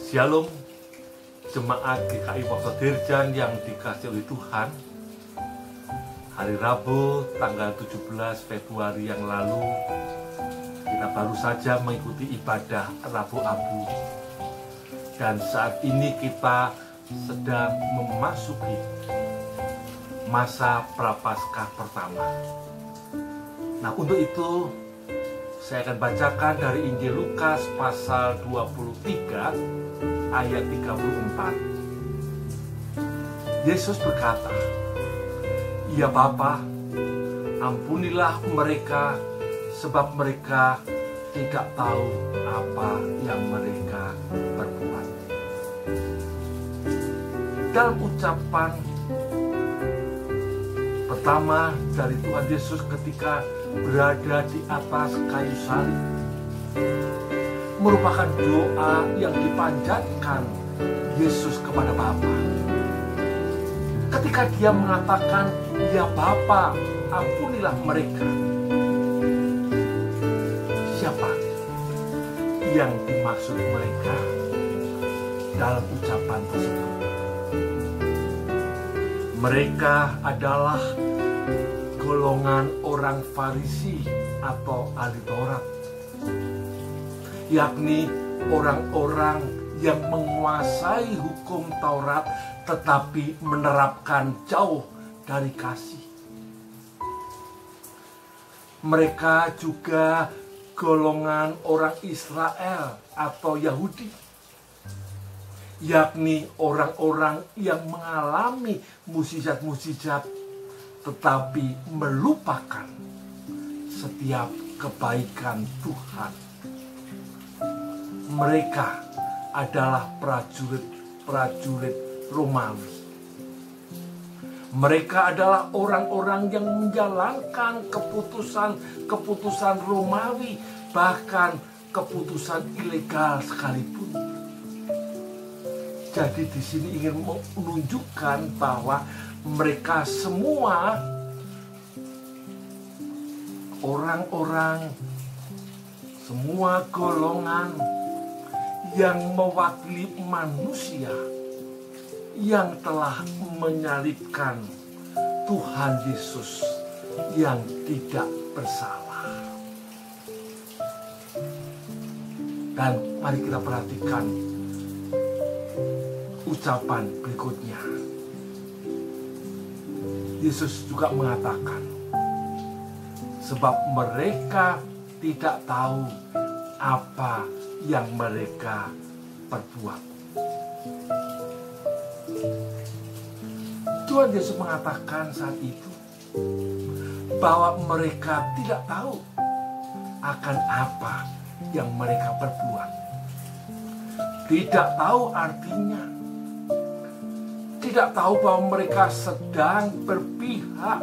Shalom, jemaat GKI Poso Dirjan yang dikasihi oleh Tuhan. Hari Rabu tanggal 17 Februari yang lalu, kita baru saja mengikuti ibadah Rabu Abu. Dan saat ini kita sedang memasuki masa Prapaskah pertama. Nah, untuk itu saya akan bacakan dari Injil Lukas pasal 23 ayat 34. Yesus berkata, "Ya Bapa, ampunilah mereka sebab mereka tidak tahu apa yang mereka perbuat." Dalam ucapan pertama dari Tuhan Yesus ketika berada di atas kayu salib merupakan doa yang dipanjatkan Yesus kepada Bapa. Ketika dia mengatakan, "Ya Bapa, ampunilah mereka." Siapa yang dimaksud mereka dalam ucapan tersebut? Mereka adalah golongan orang Farisi atau ahli Taurat, yakni orang-orang yang menguasai hukum Taurat tetapi menerapkan jauh dari kasih. Mereka juga golongan orang Israel atau Yahudi, yakni orang-orang yang mengalami mukjizat-mukjizat tetapi melupakan setiap kebaikan Tuhan. Mereka adalah prajurit Romawi. Mereka adalah orang-orang yang menjalankan keputusan Romawi, bahkan keputusan ilegal sekalipun. Jadi di sini ingin menunjukkan bahwa mereka semua orang-orang, semua golongan yang mewakili manusia yang telah menyalibkan Tuhan Yesus yang tidak bersalah. Dan mari kita perhatikan ucapan berikutnya. Yesus juga mengatakan, sebab mereka tidak tahu apa yang mereka perbuat. Tuhan Yesus mengatakan saat itu bahwa mereka tidak tahu akan apa yang mereka perbuat. Tidak tahu artinya tidak tahu bahwa mereka sedang berpihak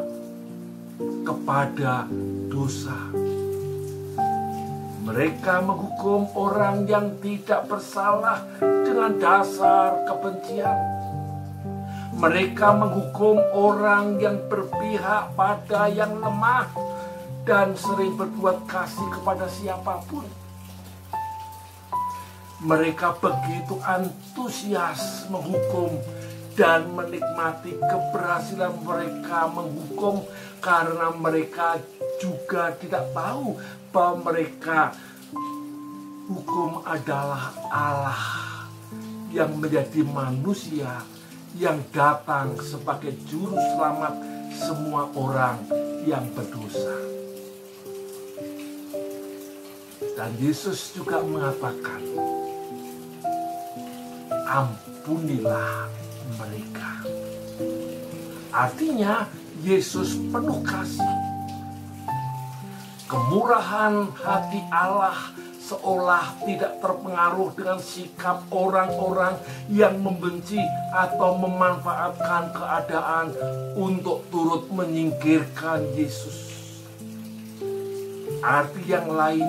kepada dosa. Mereka menghukum orang yang tidak bersalah dengan dasar kebencian. Mereka menghukum orang yang berpihak pada yang lemah dan sering berbuat kasih kepada siapapun. Mereka begitu antusias menghukum dan menikmati keberhasilan mereka menghukum karena mereka juga tidak tahu bahwa mereka hukum adalah Allah yang menjadi manusia yang datang sebagai juru selamat semua orang yang berdosa. Dan Yesus juga mengatakan, ampunilah mereka. Artinya Yesus penuh kasih. Kemurahan hati Allah seolah tidak terpengaruh dengan sikap orang-orang yang membenci atau memanfaatkan keadaan untuk turut menyingkirkan Yesus. Arti yang lain,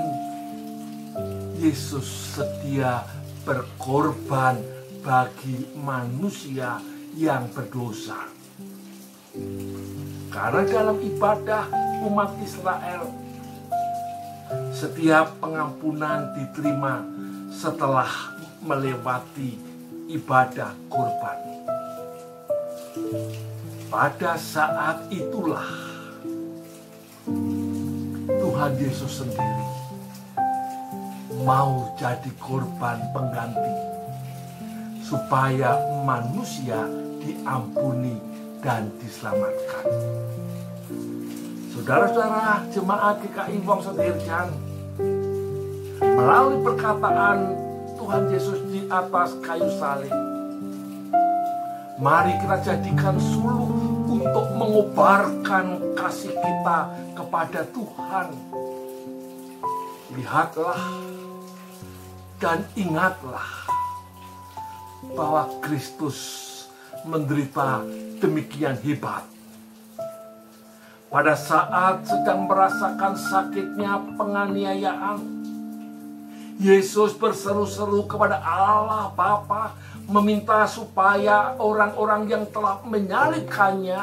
Yesus setia berkorban bagi manusia yang berdosa. Karena dalam ibadah umat Israel, setiap pengampunan diterima setelah melewati ibadah kurban. Pada saat itulah Tuhan Yesus sendiri mau jadi korban pengganti supaya manusia diampuni dan diselamatkan. Saudara-saudara jemaat GKI Wongso Dirjan, melalui perkataan Tuhan Yesus di atas kayu salib, mari kita jadikan suluh untuk mengobarkan kasih kita kepada Tuhan. Lihatlah dan ingatlah bahwa Kristus menderita demikian hebat. Pada saat sedang merasakan sakitnya penganiayaan, Yesus berseru-seru kepada Allah Bapa, meminta supaya orang-orang yang telah menyalibkannya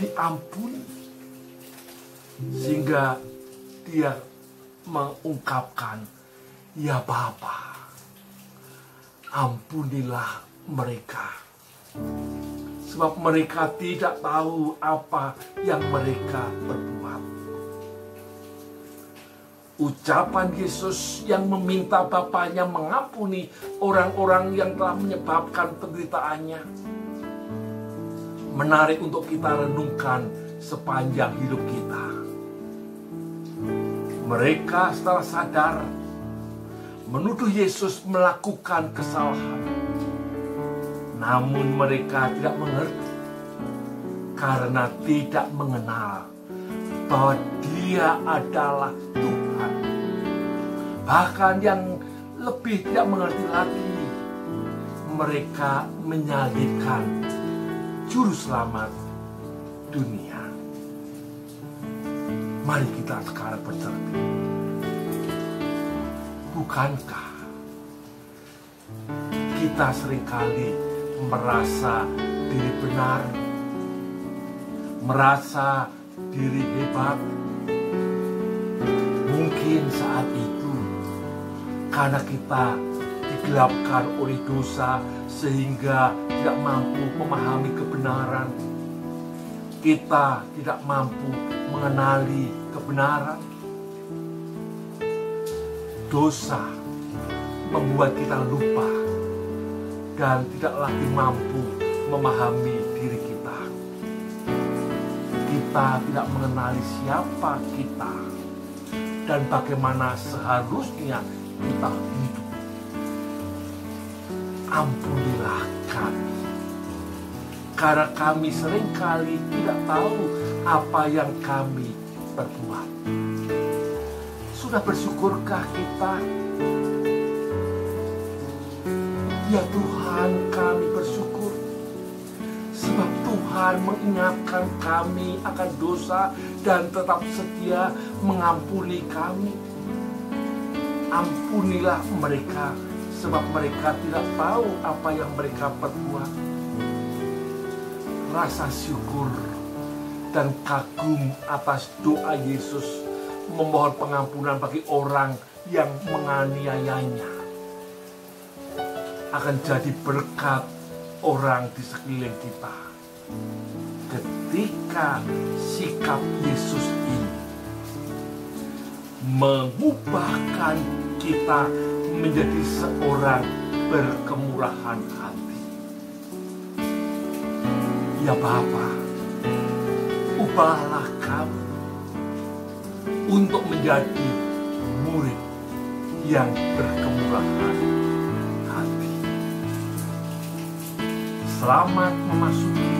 diampuni. Sehingga dia mengungkapkan, "Ya Bapa, ampunilah mereka, sebab mereka tidak tahu apa yang mereka perbuat." Ucapan Yesus yang meminta Bapaknya mengampuni orang-orang yang telah menyebabkan penderitaannya menarik untuk kita renungkan sepanjang hidup kita. Mereka setelah sadar menuduh Yesus melakukan kesalahan, namun mereka tidak mengerti karena tidak mengenal bahwa Dia adalah Tuhan. Bahkan yang lebih tidak mengerti lagi, mereka menyalibkan Juru Selamat dunia. Mari kita sekarang bercermin. Bukankah kita seringkali merasa diri benar, merasa diri hebat? Mungkin saat itu karena kita digelapkan oleh dosa sehingga tidak mampu memahami kebenaran. Kita tidak mampu mengenali kebenaran. Dosa membuat kita lupa dan tidak lagi mampu memahami diri kita. Kita tidak mengenali siapa kita dan bagaimana seharusnya kita hidup. Ampunilah kami, karena kami seringkali tidak tahu apa yang kami perbuat. Sudah bersyukurkah kita? Ya Tuhan, kami bersyukur sebab Tuhan mengingatkan kami akan dosa dan tetap setia mengampuni kami. Ampunilah mereka sebab mereka tidak tahu apa yang mereka perbuat. Rasa syukur dan kagum atas doa Yesus memohon pengampunan bagi orang yang menganiayanya akan jadi berkat orang di sekeliling kita. Ketika sikap Yesus ini mengubahkan kita menjadi seorang berkemurahan hati. Ya Bapa, ubahlah kami untuk menjadi murid yang berkemurahan hati. Selamat memasuki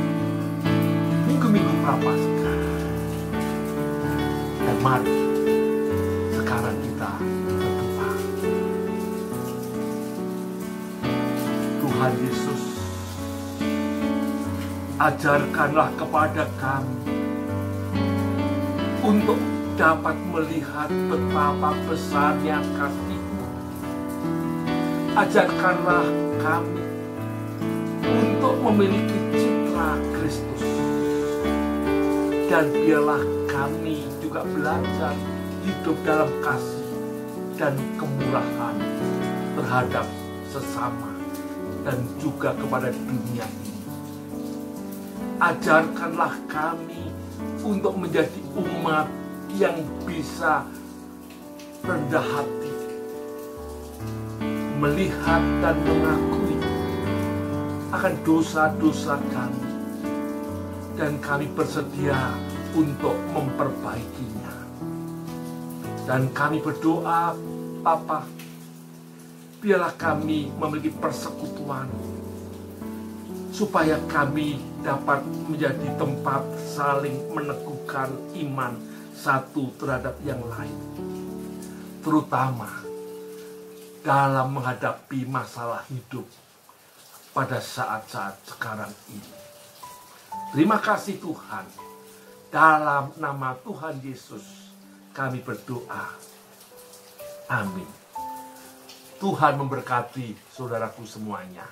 minggu-minggu Prapaskah. Dan mari sekarang kita berdoa. Tuhan Yesus, ajarkanlah kepada kami untuk dapat melihat betapa besarnya kasih-Mu. Ajarkanlah kami untuk memiliki citra Kristus. Dan biarlah kami juga belajar hidup dalam kasih dan kemurahan terhadap sesama dan juga kepada dunia ini. Ajarkanlah kami untuk menjadi umat yang bisa rendah hati, melihat dan mengakui akan dosa-dosa kami, dan kami bersedia untuk memperbaikinya. Dan kami berdoa, Bapa, biarlah kami memiliki persekutuan, supaya kami dapat menjadi tempat saling meneguhkan iman satu terhadap yang lain, terutama dalam menghadapi masalah hidup pada saat-saat sekarang ini. Terima kasih Tuhan. Dalam nama Tuhan Yesus kami berdoa. Amin. Tuhan memberkati saudaraku semuanya.